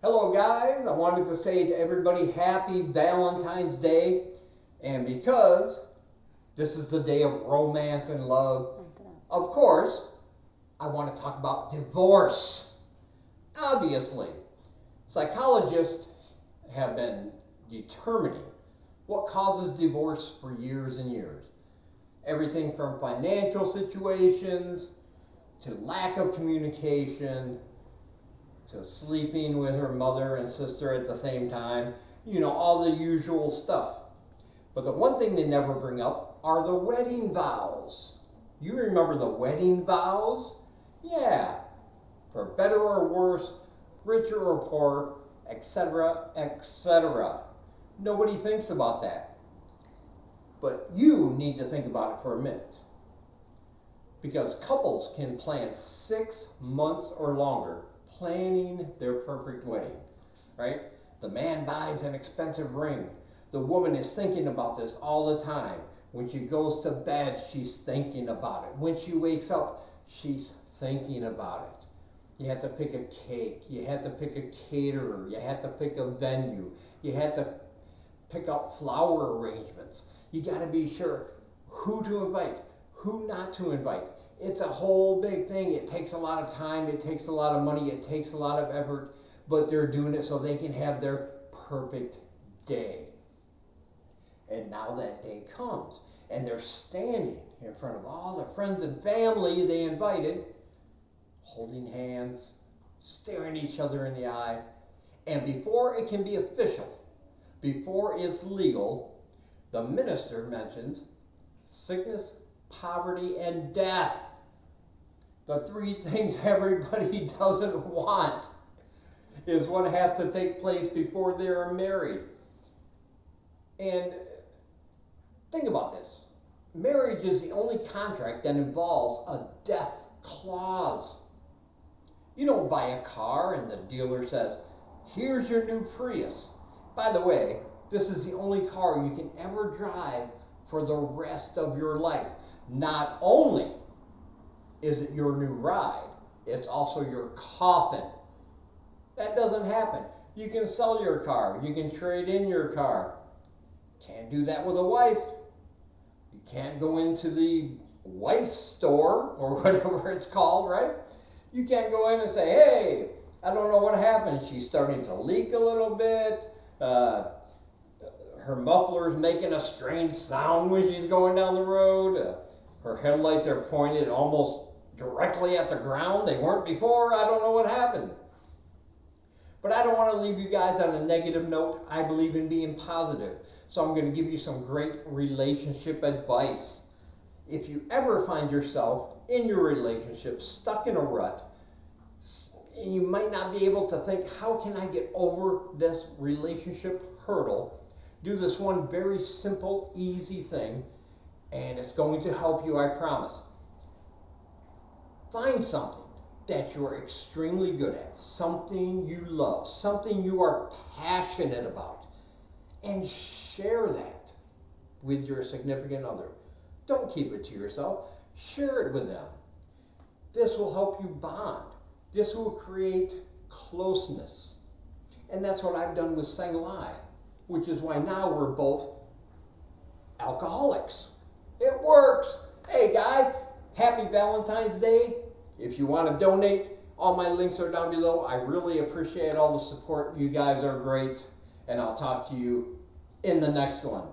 Hello guys, I wanted to say to everybody happy Valentine's Day, and because this is the day of romance and love, of course, I want to talk about divorce. Obviously, psychologists have been determining what causes divorce for years and years. Everything from financial situations to lack of communication to sleeping with her mother and sister at the same time, all the usual stuff. But the one thing they never bring up are the wedding vows. You remember the wedding vows? Yeah, for better or worse, richer or poorer, etc., etc. Nobody thinks about that. But you need to think about it for a minute. Because couples can plan 6 months or longer planning their perfect wedding, right? The man buys an expensive ring. The woman is thinking about this all the time. When she goes to bed, she's thinking about it. When she wakes up, she's thinking about it. You have to pick a cake. You have to pick a caterer. You have to pick a venue. You have to pick up flower arrangements. You got to be sure who to invite, who not to invite. It's a whole big thing. It takes a lot of time. It takes a lot of money. It takes a lot of effort. But they're doing it so they can have their perfect day. And now that day comes. And they're standing in front of all their friends and family they invited, holding hands, staring each other in the eye. And before it can be official, before it's legal, the minister mentions sickness, poverty, and death. The 3 things everybody doesn't want is what has to take place before they are married. And think about this. Marriage is the only contract that involves a death clause. You don't buy a car and the dealer says, "Here's your new Prius. By the way, this is the only car you can ever drive for the rest of your life." Not only is it your new ride, it's also your coffin. That doesn't happen. You can sell your car. You can trade in your car. Can't do that with a wife. You can't go into the wife store or whatever it's called, right? You can't go in and say, "Hey, I don't know what happened. She's starting to leak a little bit. Her muffler's making a strange sound when she's going down the road. Her headlights are pointed almost directly at the ground. They weren't before. I don't know what happened." But I don't want to leave you guys on a negative note. I believe in being positive. So I'm going to give you some great relationship advice. If you ever find yourself in your relationship stuck in a rut, and you might not be able to think, how can I get over this relationship hurdle? Do this one very simple, easy thing, and it's going to help you, I promise. Find something that you are extremely good at, something you love, something you are passionate about, and share that with your significant other. Don't keep it to yourself. Share it with them. This will help you bond. This will create closeness. And that's what I've done with Senglai, which is why now we're both alcoholics. It works. Hey guys, happy Valentine's Day. If you want to donate, all my links are down below. I really appreciate all the support. You guys are great. And I'll talk to you in the next one.